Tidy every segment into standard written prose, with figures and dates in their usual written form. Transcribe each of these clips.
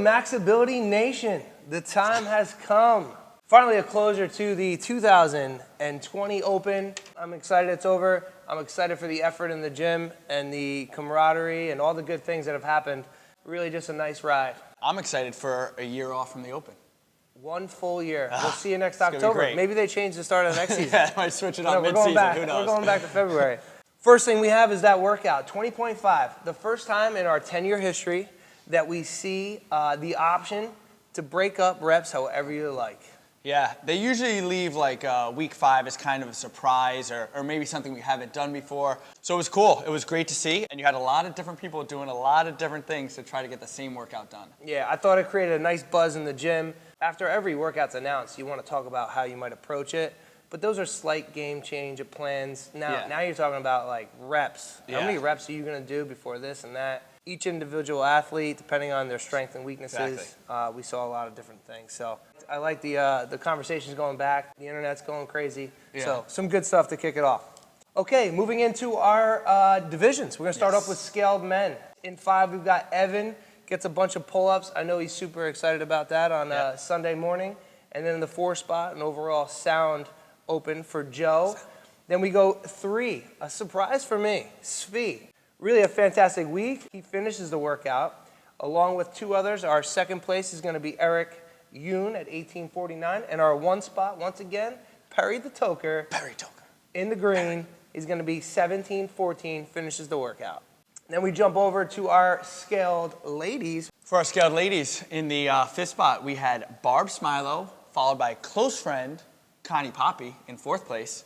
Maxability Nation, the time has come. Finally a closure to the 2020 Open. I'm excited it's over. I'm excited for the effort in the gym and the camaraderie and all the good things that have happened. Really just a nice ride. I'm excited for a year off from the Open. 1 full year. We'll see you next It's gonna be October. great. Maybe they change the start of the next season. Yeah, I might switch it up We're mid-season. going back. Who knows? We're going back to February. First thing we have is that workout, 20.5. The first time in our 10-year history that we see the option to break up reps however you like. Yeah, they usually leave like week 5 as kind of a surprise or maybe something we haven't done before. So it was cool. It was great to see. And you had a lot of different people doing a lot of different things to try to get the same workout done. Yeah, I thought it created a nice buzz in the gym. After every workout's announced, you want to talk about how you might approach it. But those are slight game change of plans. Now you're talking about like reps. Yeah. How many reps are you going to do before this and that? Each individual athlete, depending on their strengths and weaknesses, we saw a lot of different things. So I like the conversations going back. The internet's going crazy. Yeah. So some good stuff to kick it off. Okay, moving into our divisions. We're going to start off with scaled men. In 5, we've got Evan. Gets a bunch of pull-ups. I know he's super excited about that on Sunday morning. And then in the 4 spot, an overall sound open for Joe. Then we go 3, a surprise for me, Svi. Really a fantastic week. He finishes the workout. Along with 2 others, our second place is going to be Eric Yoon at 18:49. And our 1 spot, once again, Perry the Toker. Perry Toker. In the green, is going to be 17:14, finishes the workout. Then we jump over to our scaled ladies. For our scaled ladies, in the 5th spot, we had Barb Smilo, followed by close friend Connie Poppy in 4th place.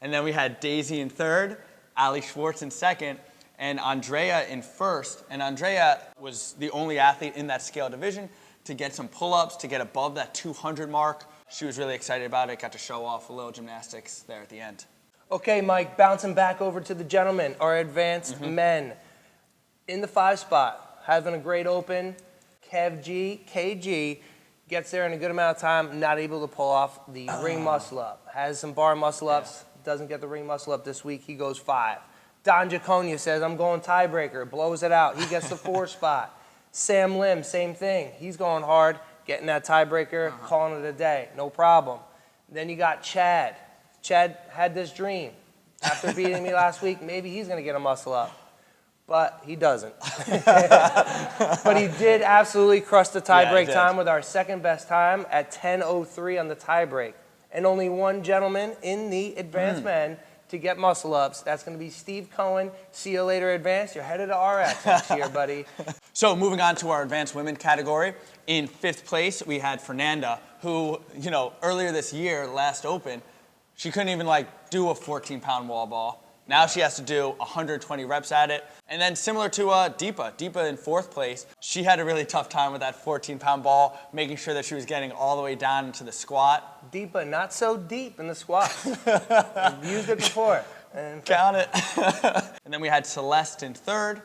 And then we had Daisy in 3rd, Ali Schwartz in 2nd, and Andrea in 1st. And Andrea was the only athlete in that scale division to get some pull-ups, to get above that 200 mark. She was really excited about it, got to show off a little gymnastics there at the end. Okay, Mike, bouncing back over to the gentlemen, our advanced men. In the 5 spot, having a great open, KG, gets there in a good amount of time, not able to pull off the ring muscle up. Has some bar muscle ups, doesn't get the ring muscle up this week, he goes 5. Don Jaconia says, I'm going tiebreaker, blows it out. He gets the 4 spot. Sam Lim, same thing. He's going hard, getting that tiebreaker, calling it a day, no problem. Then you got Chad. Chad had this dream. After beating me last week, maybe he's going to get a muscle up. But he doesn't. But he did absolutely crush the tiebreak time with our second best time at 10:03 on the tiebreak. And only 1 gentleman in the advanced men to get muscle ups. That's going to be Steve Cohen. See you later, advanced. You're headed to RX next year, buddy. So moving on to our advanced women category. In 5th place, we had Fernanda, who, earlier this year, last Open, she couldn't even do a 14-pound wall ball. Now she has to do 120 reps at it. And then similar to Deepa in 4th place, she had a really tough time with that 14-pound ball, making sure that she was getting all the way down into the squat. Deepa, not so deep in the squat. I've used it before. Count it. And then we had Celeste in 3rd,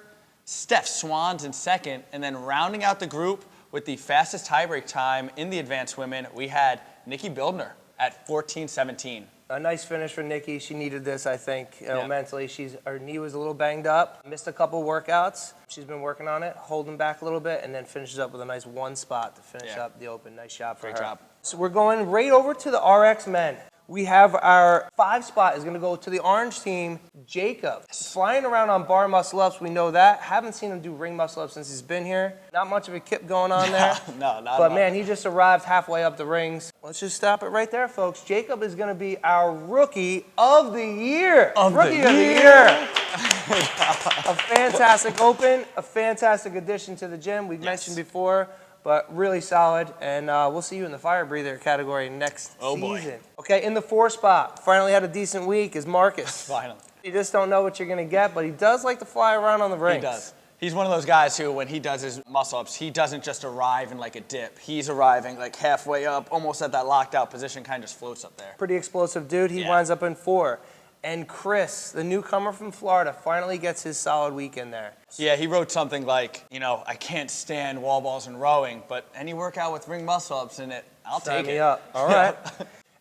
Steph Swans in 2nd, and then rounding out the group with the fastest tiebreak time in the advanced women, we had Nikki Bildner at 14:17. A nice finish for Nikki. She needed this, I think, mentally. Her knee was a little banged up. Missed a couple workouts. She's been working on it, holding back a little bit, and then finishes up with a nice 1 spot to finish up the Open. Nice job for her. Great job. So we're going right over to the RX men. We have our 5 spot is going to go to the orange team, Jacob. Flying around on bar muscle ups, we know that. Haven't seen him do ring muscle ups since he's been here. Not much of a kip going on there. No, not But man, he just arrived halfway up the rings. Let's just stop it right there, folks. Jacob is going to be our Rookie of the Year. Rookie of the Year. A fantastic Open, a fantastic addition to the gym. We've mentioned before. But really solid, and we'll see you in the fire breather category next season. Boy. Okay, in the 4 spot, finally had a decent week, is Marcus. Finally. You just don't know what you're going to get, but he does like to fly around on the rings. He does. He's one of those guys who, when he does his muscle-ups, he doesn't just arrive in like a dip. He's arriving like halfway up, almost at that locked out position, kind of just floats up there. Pretty explosive dude. He winds up in 4. And Chris, the newcomer from Florida, finally gets his solid week in there. Yeah, he wrote something like, I can't stand wall balls and rowing, but any workout with ring muscle-ups in it, I'll take it. Sign me up. All right.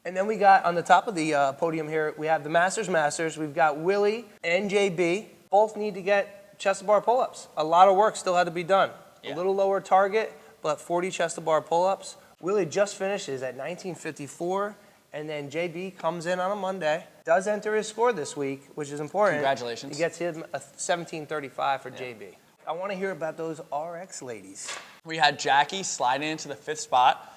And then we got, on the top of the podium here, we have the Masters. We've got Willie and JB. Both need to get chest to bar pull-ups. A lot of work still had to be done. A little lower target, but 40 chest to bar pull-ups. Willie just finishes at 1954, and then JB comes in on a Monday, does enter his score this week, which is important. Congratulations. He gets him a 1735 for JB. I want to hear about those RX ladies. We had Jackie sliding into the 5th spot.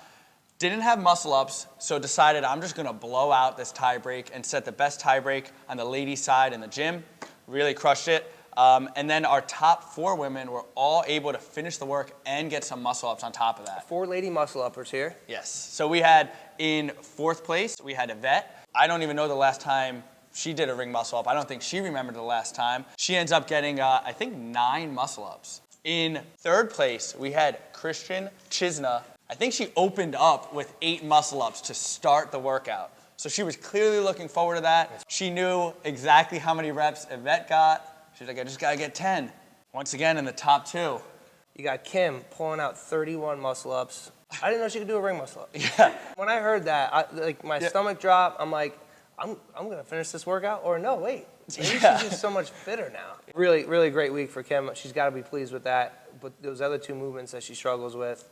Didn't have muscle ups, so decided I'm just gonna blow out this tie break and set the best tie break on the ladies' side in the gym. Really crushed it. And then our top 4 women were all able to finish the work and get some muscle ups on top of that. 4 lady muscle uppers here. Yes. So we had in 4th place, we had Yvette. I don't even know the last time she did a ring muscle up. I don't think she remembered the last time. She ends up getting, I think, 9 muscle ups. In 3rd place, we had Christian Chisna. I think she opened up with 8 muscle ups to start the workout. So she was clearly looking forward to that. She knew exactly how many reps Yvette got. She's like, I just gotta get 10. Once again, in the top 2. You got Kim pulling out 31 muscle ups. I didn't know she could do a ring muscle up. Yeah. When I heard that, my stomach dropped. I'm like, I'm gonna finish this workout, or no, wait. Maybe she's just so much fitter now. Really, really great week for Kim. She's got to be pleased with that. But those other 2 movements that she struggles with,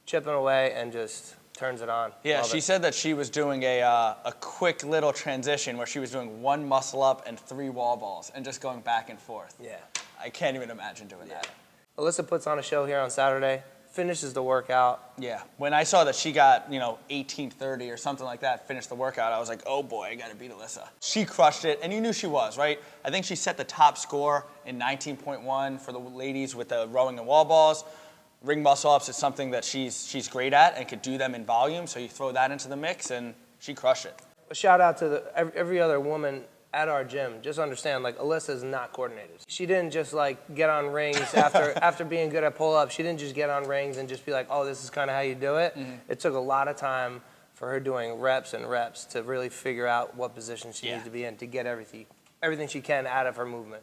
chipping away and just turns it on. Yeah, Love she it. said that she was doing a quick little transition where she was doing 1 muscle up and 3 wall balls and just going back and forth. Yeah. I can't even imagine doing that. Alyssa puts on a show here on Saturday, finishes the workout. Yeah. When I saw that she got, 18:30 or something like that, finished the workout, I was like, oh boy, I gotta beat Alyssa. She crushed it, and you knew she was, right? I think she set the top score in 19.1 for the ladies with the rowing and wall balls. Ring muscle ups is something that she's great at and could do them in volume, so you throw that into the mix, and she crushed it. A shout out to every other woman at our gym. Just understand, Alyssa is not coordinated. She didn't just get on rings after being good at pull-ups. She didn't just get on rings and just be like, oh, this is kind of how you do it. Mm-hmm. It took a lot of time for her doing reps and reps to really figure out what position she needs to be in to get everything she can out of her movement.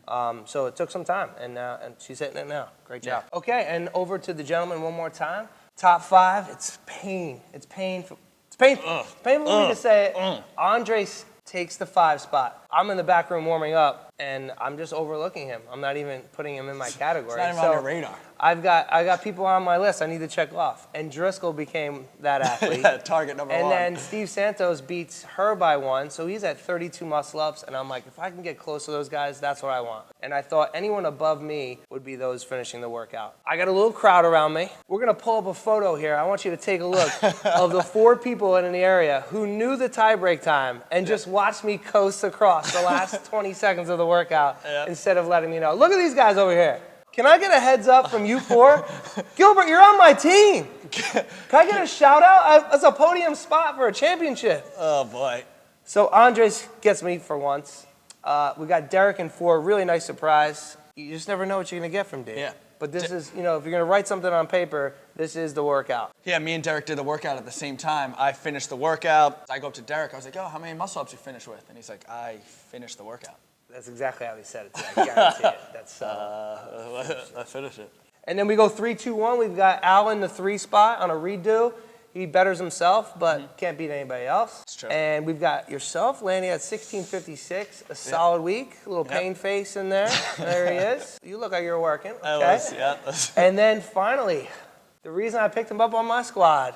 Mm-hmm. So it took some time, and she's hitting it now. Great job. Yeah. Okay, and over to the gentleman one more time. Top 5. It's pain. It's painful. It's painful. It's painful for me to say it. Andres takes the 5 spot. I'm in the back room warming up, and I'm just overlooking him. I'm not even putting him in my category. It's not even on your radar. I got people on my list I need to check off. And Driscoll became that athlete. Target number 1. And then Steve Santos beats her by 1, so he's at 32 muscle ups. And I'm like, if I can get close to those guys, that's what I want. And I thought anyone above me would be those finishing the workout. I got a little crowd around me. We're gonna pull up a photo here. I want you to take a look of the 4 people in the area who knew the tie break time and just watched me coast across the last 20 seconds of the workout instead of letting me know. Look at these guys over here. Can I get a heads up from you 4? Gilbert, you're on my team. Can I get a shout out? That's a podium spot for a championship. Oh boy. So Andres gets me for once. We got Derek in 4, really nice surprise. You just never know what you're gonna get from Dave. Yeah. But this is, if you're gonna write something on paper, this is the workout. Yeah, me and Derek did the workout at the same time. I finished the workout. I go up to Derek, I was like, oh, how many muscle ups you finished with? And he's like, I finished the workout. That's exactly how he said it. I guarantee it. That's I finished it. And then we go 3, 2, 1. We've got Al in the 3 spot on a redo. He betters himself, but can't beat anybody else. That's true. And we've got yourself landing at 1656, a solid week. A little pain face in there. There he is. You look like you're working. Okay. I was, yeah. And then finally, the reason I picked him up on my squad,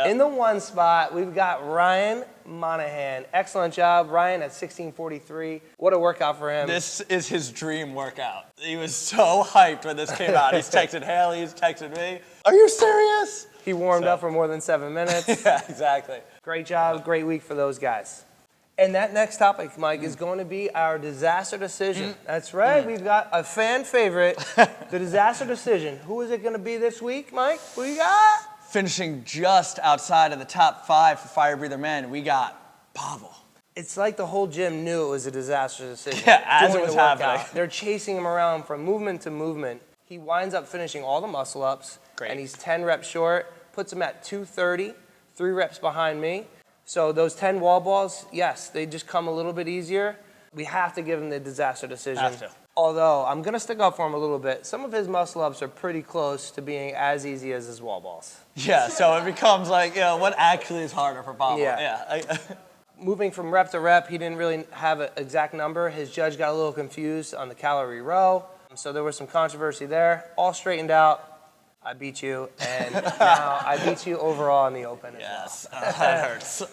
in the 1 spot, we've got Ryan Monahan. Excellent job, Ryan, at 1643. What a workout for him. This is his dream workout. He was so hyped when this came out. He's texted Haley, he's texted me. Are you serious? He warmed up for more than 7 minutes. Yeah, exactly. Great job, great week for those guys. And that next topic, Mike, is going to be our disaster decision. That's right, we've got a fan favorite, the disaster decision. Who is it going to be this week, Mike? Who you got? Finishing just outside of the top 5 for Fire Breather Men, we got Pavel. It's like the whole gym knew it was a disaster decision. Yeah, as during it was the workout. happening. They're chasing him around from movement to movement. He winds up finishing all the muscle ups, and he's 10 reps short, puts him at 230, 3 reps behind me. So those 10 wall balls, yes, they just come a little bit easier. We have to give him the disaster decision. Have to. Although, I'm going to stick up for him a little bit. Some of his muscle ups are pretty close to being as easy as his wall balls. Yeah, so it becomes like, what actually is harder for Pavel? Yeah. Moving from rep to rep, he didn't really have an exact number. His judge got a little confused on the calorie row. So there was some controversy there. All straightened out. I beat you, and now I beat you overall in the Open as Yes, well. that hurts.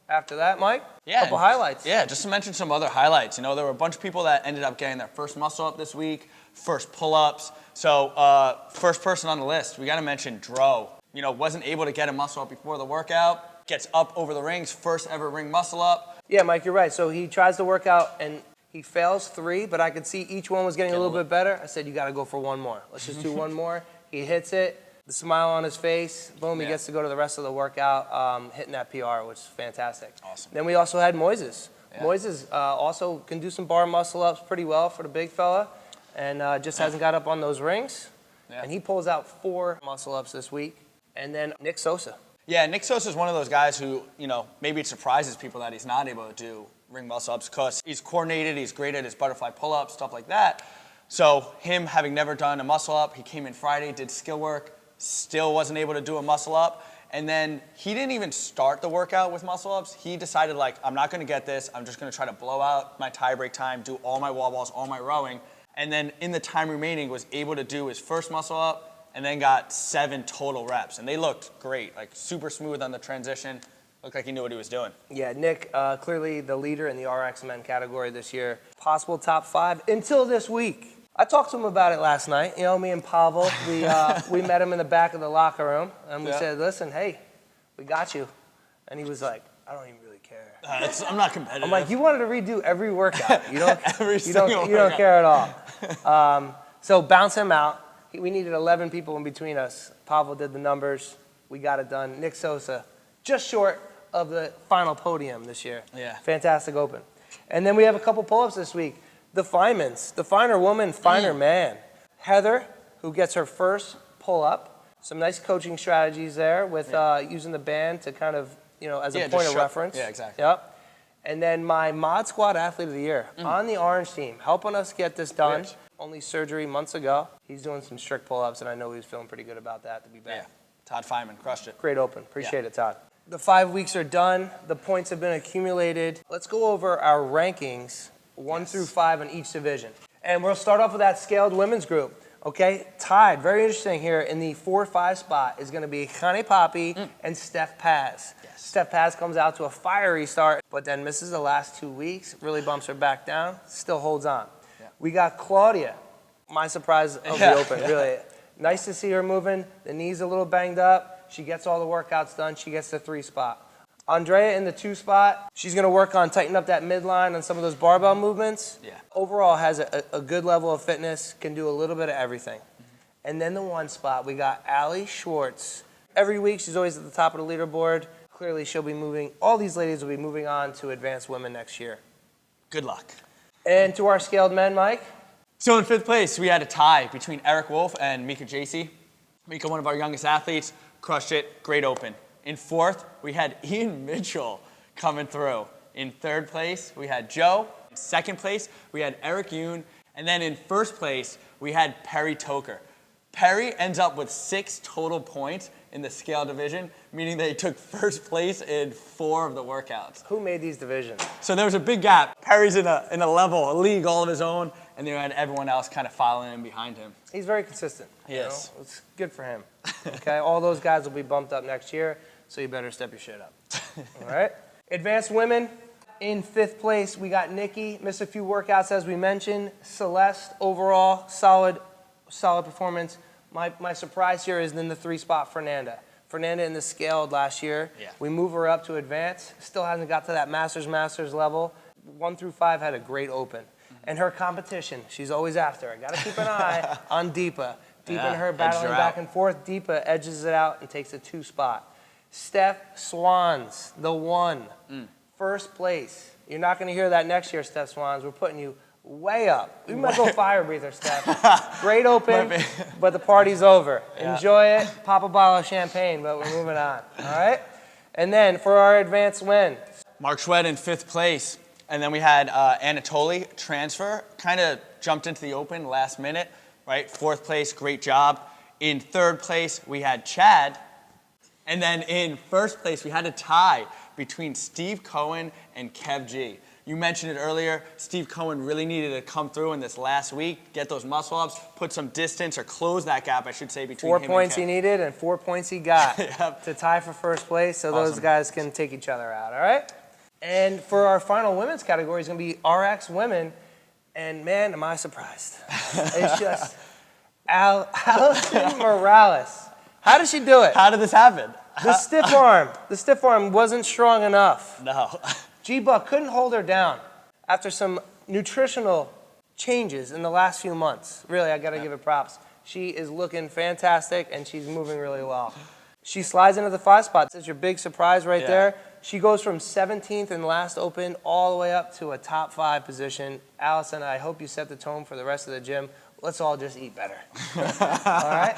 After that, Mike, Yeah, couple highlights. Yeah, just to mention some other highlights. You know, there were a bunch of people that ended up getting their first muscle up this week, first pull-ups. So first person on the list, we got to mention Dro. You know, wasn't able to get a muscle up before the workout, gets up over the rings, first ever ring muscle up. Yeah, Mike, you're right. So he tries to work out, and he fails 3, but I could see each one was getting a little bit better. I said, you got to go for one more. Let's just do one more. He hits it, the smile on his face, boom, he gets to go to the rest of the workout, hitting that PR, which is fantastic. Awesome. Then we also had Moises. Yeah. Moises also can do some bar muscle ups pretty well for the big fella, and just hasn't got up on those rings. Yeah. And he pulls out 4 muscle ups this week. And then Nick Sosa. Yeah, Nick Sosa is one of those guys who, you know, maybe it surprises people that he's not able to do ring muscle ups because he's coordinated, he's great at his butterfly pull-ups, stuff like that. So him having never done a muscle up, he came in Friday, did skill work, still wasn't able to do a muscle up. And then he didn't even start the workout with muscle ups. He decided, like, I'm not going to get this. I'm just going to try to blow out my tie break time, do all my wall balls, all my rowing. And then in the time remaining was able to do his first muscle up and then got 7 total reps. And they looked great, like super smooth on the transition. Looked like he knew what he was doing. Yeah, Nick, clearly the leader in the RX men category this year. Possible top 5 until this week. I talked to him about it last night. You know, me and Pavel, we met him in the back of the locker room, and we said, listen, hey, we got you. And he was like, I don't even really care. I'm not competitive. I'm like, you wanted to redo every workout. You don't, you don't workout. care at all. So bounce him out. We needed 11 people in between us. Pavel did the numbers. We got it done. Nick Sosa, just short of the final podium this year. Yeah. Fantastic Open. And then we have a couple pull-ups this week. The Finemans, the finer woman, finer man. Heather, who gets her first pull-up. Some nice coaching strategies there with using the band to kind of, you know, as a point of reference. Yeah, exactly. Yep. And then my Mod Squad Athlete of the Year on the Orange team, helping us get this done. Rich. Only surgery months ago. He's doing some strict pull-ups, and I know he's feeling pretty good about that to be back. Yeah, Todd Feynman crushed it. Great Open. Appreciate it, Todd. The 5 weeks are done. The points have been accumulated. Let's go over our rankings, 1 through 5 in each division. And we'll start off with that scaled women's group. Okay, tied, very interesting here, in the 4-5 spot is going to be Connie Poppy and Steph Paz. Yes. Steph Paz comes out to a fiery start, but then misses the last 2 weeks, really bumps her back down, still holds on. Yeah. We got Claudia, my surprise of the Open, really. Nice to see her moving. The knee's a little banged up. She gets all the workouts done. She gets the 3 spot. Andrea in the 2 spot. She's going to work on tightening up that midline on some of those barbell movements. Yeah. Overall has a good level of fitness, can do a little bit of everything. And then the 1 spot, we got Allie Schwartz. Every week she's always at the top of the leaderboard. Clearly she'll be moving, all these ladies will be moving on to advanced women next year. Good luck. And to our scaled men, Mike. So in 5th place, we had a tie between Eric Wolf and Mika Jacey. Mika, one of our youngest athletes, crushed it, great Open. In 4th, we had Ian Mitchell coming through. In 3rd place, we had Joe. In 2nd place, we had Eric Yoon. And then in 1st place, we had Perry Toker. Perry ends up with 6 total points in the scale division, meaning that he took 1st place in 4 of the workouts. Who made these divisions? So there was a big gap. Perry's in a level, a league all of his own, and then you had everyone else kind of following in behind him. He's very consistent. He is. Know? It's good for him. Okay, all those guys will be bumped up next year, so you better step your shit up. All right? Advanced women, in 5th place, we got Nikki. Missed a few workouts, as we mentioned. Celeste, overall, solid performance. My surprise here is in the 3 spot, Fernanda. Fernanda in the scaled last year. Yeah. We move her up to advanced. Still hasn't got to that master's level. 1 through 5 had a great Open. And her competition, she's always after. I got to keep an eye on Deepa. Deepa and her battling back and forth. Deepa edges it out and takes a 2 spot. Steph Swans, the 1. 1st place. You're not going to hear that next year, Steph Swans. We're putting you way up. We might go fire breather, Steph. Great Open, but the party's over. Yeah. Enjoy it. Pop a bottle of champagne, but we're moving on. All right? And then for our advanced win. Mark Schwed in 5th place. And then we had Anatoly transfer, kind of jumped into the Open last minute, right? 4th place, great job. In 3rd place, we had Chad. And then in 1st place, we had a tie between Steve Cohen and Kev G. You mentioned it earlier. Steve Cohen really needed to come through in this last week, get those muscle ups, put some distance, or close that gap, I should say, between 4 him points and he needed and 4 points he got to tie for first place, so those Awesome. guys can take each other out, all right? And for our final women's category is going to be RX women, and man, am I surprised. It's just Allison Morales. How did she do it? How did this happen? The stiff arm wasn't strong enough. No. G-Buck couldn't hold her down after some nutritional changes in the last few months. Really, I got to give it props. She is looking fantastic, and she's moving really well. She slides into the 5 spot. That's your big surprise right there. She goes from 17th in the last Open all the way up to a top 5 position. Allison, I hope you set the tone for the rest of the gym. Let's all just eat better. All right?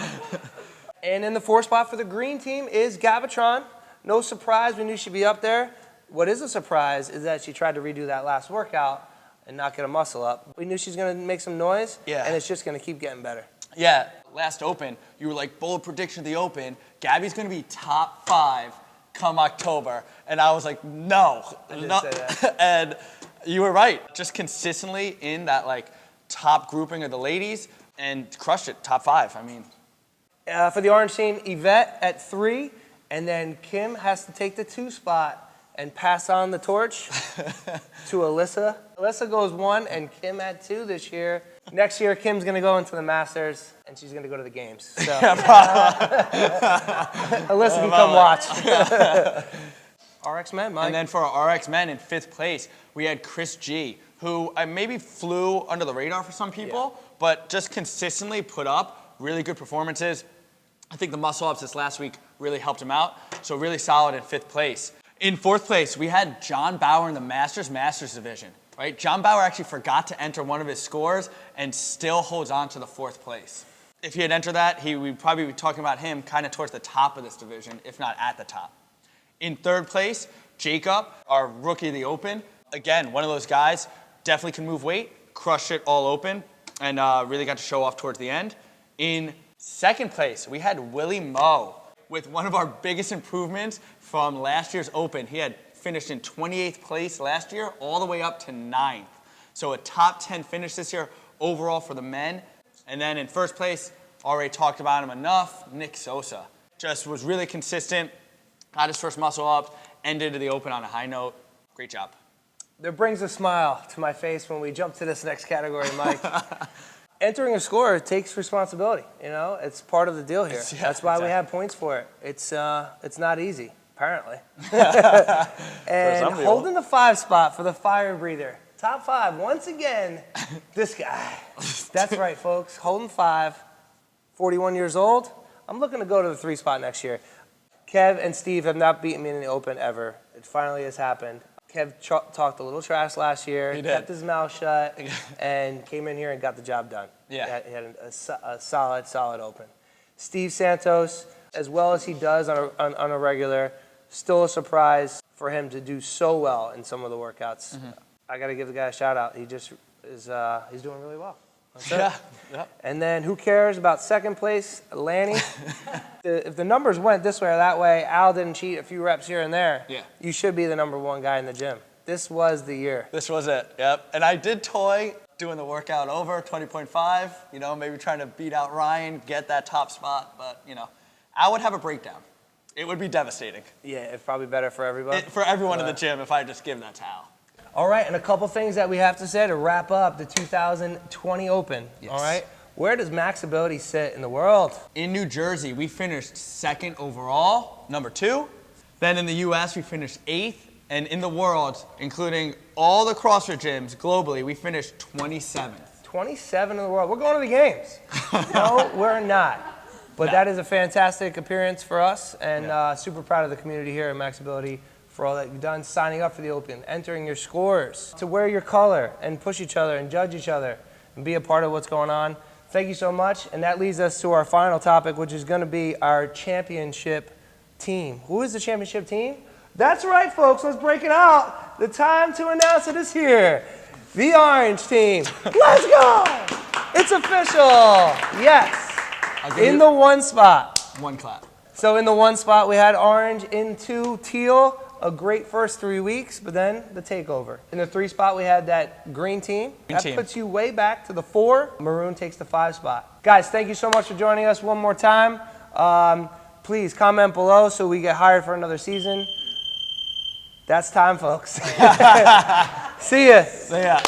And in the 4 spot for the green team is Gavatron. No surprise, we knew she'd be up there. What is a surprise is that she tried to redo that last workout and not get a muscle up. We knew she was going to make some noise, and it's just going to keep getting better. Yeah, last Open, you were like, bold prediction of the Open, Gabby's going to be top 5 come October. And I was like, no. I did say that. And you were right. Just consistently in that like top grouping of the ladies and crushed it, top 5. I mean. For the orange team, Yvette at 3, and then Kim has to take the 2 spot and pass on the torch to Alyssa. Alyssa goes 1 and Kim at 2 this year. Next year, Kim's going to go into the Masters, and she's going to go to the games. So Alyssa can come watch. RX men, Mike. And then for our RX men in 5th place, we had Chris G, who maybe flew under the radar for some people, but just consistently put up really good performances. I think the muscle ups this last week really helped him out. So really solid in 5th place. In 4th place, we had John Bauer in the Masters division, right? John Bauer actually forgot to enter one of his scores and still holds on to the 4th place. If he had entered that, we'd probably be talking about him kind of towards the top of this division, if not at the top. In 3rd place, Jacob, our rookie of the Open. Again, one of those guys, definitely can move weight, crushed it all open, and really got to show off towards the end. In 2nd place, we had Willie Moe with one of our biggest improvements from last year's Open. He had finished in 28th place last year, all the way up to 9th. So a top 10 finish this year overall for the men. And then in 1st place, already talked about him enough, Nick Sosa. Just was really consistent, got his first muscle up, ended the Open on a high note. Great job. There brings a smile to my face when we jump to this next category, Mike. Entering a score takes responsibility. You know, it's part of the deal here. That's why we have points for it. It's not easy, apparently. And holding the 5 spot for the fire breather. Top 5, once again, this guy. That's right, folks. Holding 5, 41 years old. I'm looking to go to the 3 spot next year. Kev and Steve have not beaten me in the Open ever. It finally has happened. Kev talked a little trash last year, kept his mouth shut, and came in here and got the job done. Yeah. He had a solid Open. Steve Santos, as well as he does on a regular, still a surprise for him to do so well in some of the workouts. Mm-hmm. I got to give the guy a shout out. He just is he's doing really well. Yeah. And then who cares about 2nd place, Lanny? If the numbers went this way or that way, Al didn't cheat a few reps here and there. Yeah. You should be the number 1 guy in the gym. This was the year. This was it, yep. And I did toy doing the workout over, 20.5, you know, maybe trying to beat out Ryan, get that top spot, but, you know, I would have a breakdown. It would be devastating. Yeah, it's probably better for everybody. For everyone in the gym if I just give that to Al. All right, and a couple things that we have to say to wrap up the 2020 Open. Yes. All right, where does Max Ability sit in the world? In New Jersey, we finished 2nd overall, number 2. Then in the US, we finished 8th. And in the world, including all the CrossFit gyms globally, we finished 27th. 27 in the world. We're going to the games. No, we're not. But that is a fantastic appearance for us, and super proud of the community here at Max Ability for all that you've done, signing up for the Open, entering your scores, to wear your color and push each other and judge each other and be a part of what's going on. Thank you so much. And that leads us to our final topic, which is going to be our championship team. Who is the championship team? That's right, folks. Let's break it out. The time to announce it is here. The orange team. Let's go! It's official. Yes. The 1 spot. 1 clap. So in the 1 spot, we had orange, in 2, teal, a great first 3 weeks, but then the takeover. In the 3 spot, we had that green team. That puts you way back to the 4. Maroon takes the 5 spot. Guys, thank you so much for joining us one more time. Please comment below so we get hired for another season. That's time, folks. See ya. See ya.